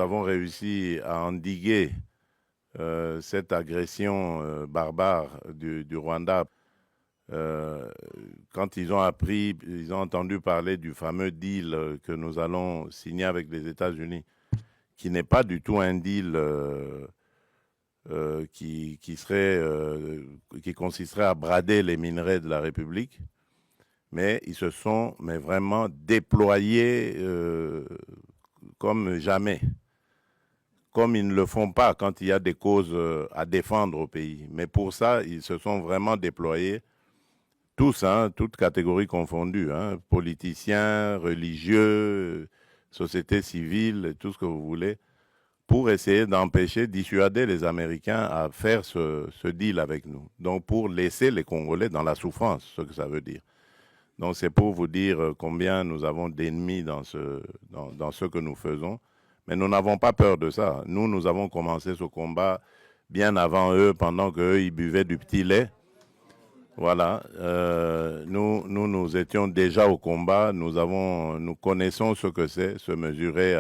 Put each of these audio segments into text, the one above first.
avons réussi à endiguer cette agression barbare du Rwanda. Euh, Quand ils ont appris, ils ont entendu parler du fameux deal que nous allons signer avec les États-Unis, qui n'est pas du tout un deal qui consisterait à brader les minerais de la République, mais ils se sont vraiment déployés comme jamais, comme ils ne le font pas quand il y a des causes à défendre au pays. Mais pour ça, ils se sont vraiment déployés, tous, hein, toutes catégories confondues, hein, politiciens, religieux, société civile, tout ce que vous voulez, pour essayer d'empêcher, dissuader les Américains à faire ce deal avec nous. Donc pour laisser les Congolais dans la souffrance, ce que ça veut dire. Donc c'est pour vous dire combien nous avons d'ennemis dans ce que nous faisons. Mais nous n'avons pas peur de ça. Nous avons commencé ce combat bien avant eux, pendant qu'eux, ils buvaient du petit lait. Voilà. Nous étions déjà au combat. Nous connaissons ce que c'est, se mesurer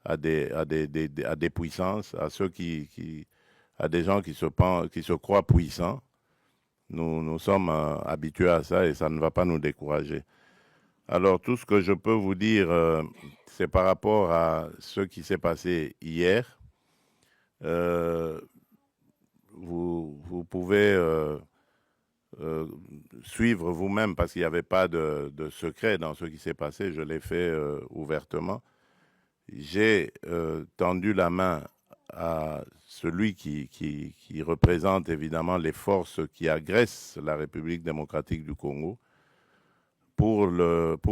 à des puissances, à des gens qui se croient puissants. Nous sommes habitués à ça et ça ne va pas nous décourager. Alors, tout ce que je peux vous dire, c'est par rapport à ce qui s'est passé hier. Euh, vous pouvez suivre vous-même parce qu'il n'y avait pas de secret dans ce qui s'est passé. Je l'ai fait ouvertement. J'ai tendu la main à celui qui représente évidemment les forces qui agressent la République démocratique du Congo pour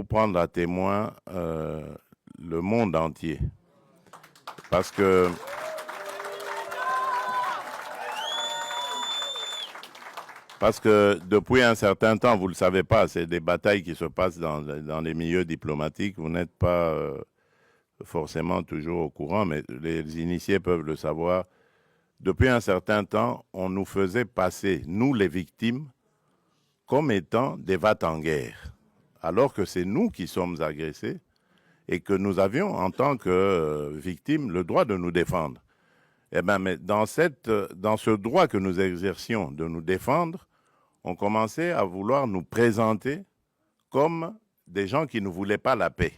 prendre à témoin le monde entier. Parce que, depuis un certain temps, vous ne le savez pas, c'est des batailles qui se passent dans les milieux diplomatiques. Vous n'êtes pas forcément toujours au courant, mais les initiés peuvent le savoir. Depuis un certain temps, on nous faisait passer, nous les victimes, comme étant des va-t-en-guerre, alors que c'est nous qui sommes agressés et que nous avions, en tant que victimes, le droit de nous défendre. Eh bien, mais dans ce droit que nous exercions de nous défendre, on commençait à vouloir nous présenter comme des gens qui ne voulaient pas la paix,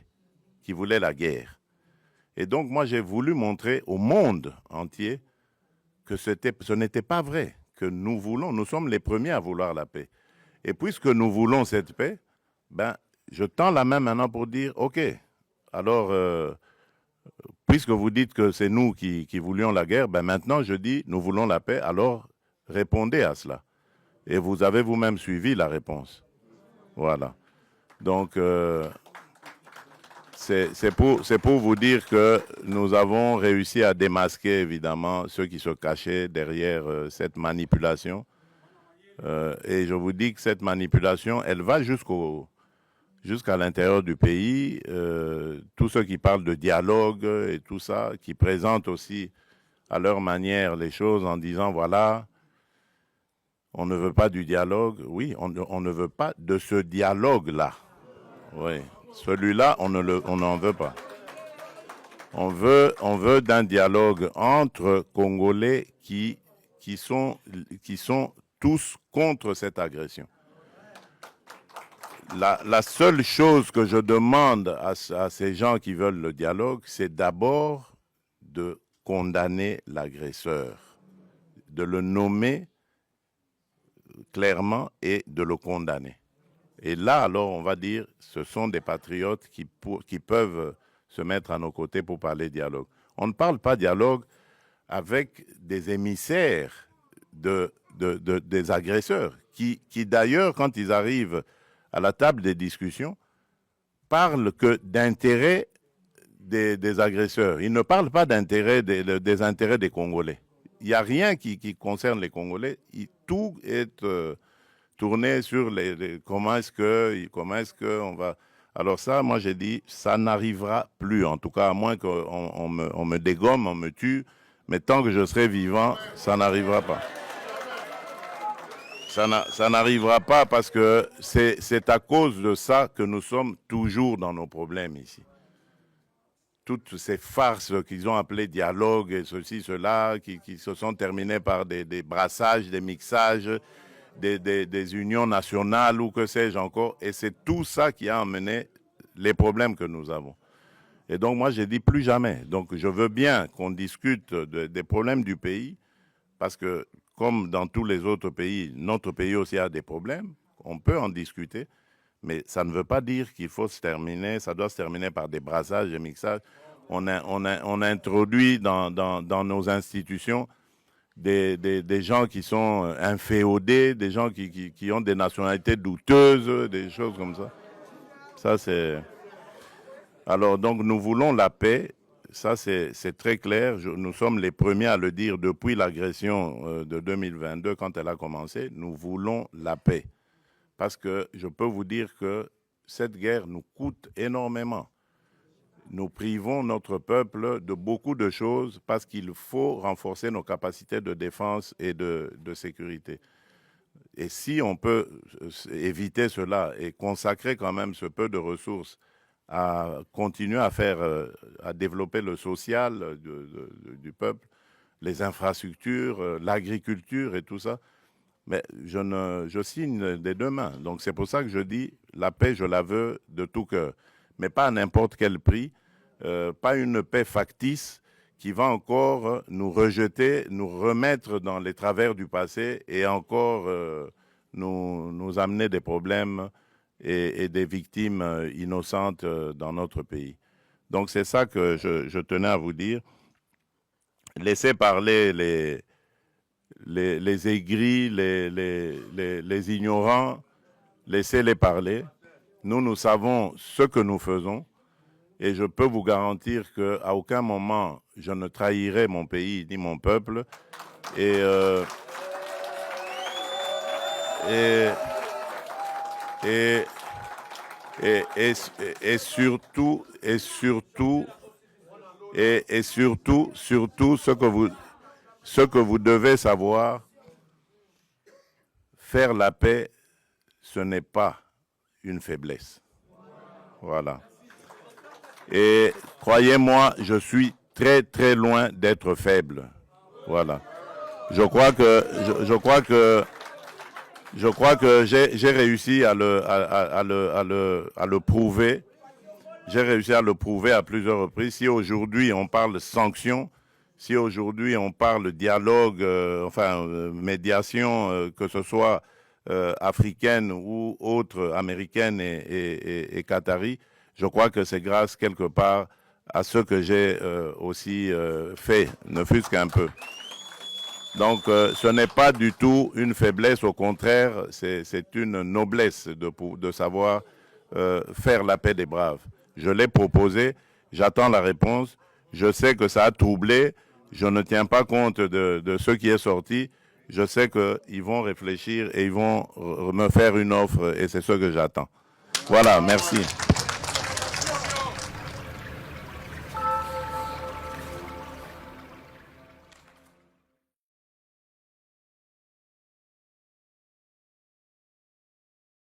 qui voulaient la guerre. Et donc, moi, j'ai voulu montrer au monde entier que ce n'était pas vrai, que nous sommes les premiers à vouloir la paix. Et puisque nous voulons cette paix, ben, je tends la main maintenant pour dire, OK, alors, puisque vous dites que c'est nous qui voulions la guerre, ben maintenant je dis, nous voulons la paix, alors répondez à cela. Et vous avez vous-même suivi la réponse. Voilà. Donc, c'est pour vous dire que nous avons réussi à démasquer, évidemment, ceux qui se cachaient derrière cette manipulation. Et je vous dis que cette manipulation, elle va jusqu'à l'intérieur du pays. Tous ceux qui parlent de dialogue et tout ça, qui présentent aussi à leur manière les choses en disant, voilà, on ne veut pas du dialogue. Oui, on ne veut pas de ce dialogue-là. Oui, celui-là, on n'en veut pas. On veut d'un dialogue entre Congolais qui sont tous contre cette agression. La seule chose que je demande à ces gens qui veulent le dialogue, c'est d'abord de condamner l'agresseur, de le nommer clairement et de le condamner. Et là, alors, on va dire, ce sont des patriotes qui peuvent se mettre à nos côtés pour parler dialogue. On ne parle pas dialogue avec des émissaires des agresseurs, qui d'ailleurs, quand ils arrivent à la table des discussions, parlent que d'intérêts des agresseurs. Ils ne parlent pas des intérêts des Congolais. Il n'y a rien qui concerne les Congolais. Tout est tourné sur comment est-ce que on va. Alors ça, moi j'ai dit, ça n'arrivera plus, en tout cas, à moins qu'on me dégomme, on me tue, mais tant que je serai vivant, ça n'arrivera pas. Ça n'arrivera pas parce que c'est à cause de ça que nous sommes toujours dans nos problèmes ici. toutes ces farces qu'ils ont appelées dialogue et ceci, cela, qui se sont terminées par des brassages, des mixages, des unions nationales ou que sais-je encore. Et c'est tout ça qui a amené les problèmes que nous avons. Et donc moi, j'ai dit plus jamais. Donc je veux bien qu'on discute des problèmes du pays, parce que comme dans tous les autres pays, notre pays aussi a des problèmes. On peut en discuter, mais ça ne veut pas dire qu'il faut se terminer, ça doit se terminer par des brassages, des mixages. On a introduit dans nos institutions des gens qui sont inféodés, des gens qui ont des nationalités douteuses, des choses comme ça. Ça, c'est... Alors, donc, nous voulons la paix. Ça, c'est très clair. Nous sommes les premiers à le dire depuis l'agression de 2022, quand elle a commencé. Nous voulons la paix. Parce que je peux vous dire que cette guerre nous coûte énormément. Nous privons notre peuple de beaucoup de choses parce qu'il faut renforcer nos capacités de défense et de sécurité. Et si on peut éviter cela et consacrer quand même ce peu de ressources à continuer à développer le social du peuple, les infrastructures, l'agriculture et tout ça, mais je signe des deux mains. Donc c'est pour ça que je dis, la paix, je la veux de tout cœur, mais pas à n'importe quel prix, pas une paix factice qui va encore nous rejeter, nous remettre dans les travers du passé et encore nous amener des problèmes et des victimes innocentes dans notre pays. Donc c'est ça que je tenais à vous dire. Laissez parler les aigris, les ignorants, laissez-les parler. Nous savons ce que nous faisons et je peux vous garantir qu'à aucun moment je ne trahirai mon pays ni mon peuple. Et surtout, ce que vous devez savoir, faire la paix, ce n'est pas une faiblesse. Voilà. Et croyez-moi, je suis très très loin d'être faible. Voilà. Je crois que j'ai réussi à le prouver. J'ai réussi à le prouver à plusieurs reprises. Si aujourd'hui on parle sanctions, si aujourd'hui on parle dialogue, médiation, que ce soit africaine ou autre, américaine et qatari, je crois que c'est grâce quelque part à ce que j'ai aussi fait, ne fût-ce qu'un peu. Donc ce n'est pas du tout une faiblesse, au contraire, c'est une noblesse de savoir faire la paix des braves. Je l'ai proposé, j'attends la réponse, je sais que ça a troublé, je ne tiens pas compte de ce qui est sorti, je sais qu'ils vont réfléchir et ils vont me faire une offre et c'est ce que j'attends. Voilà, merci.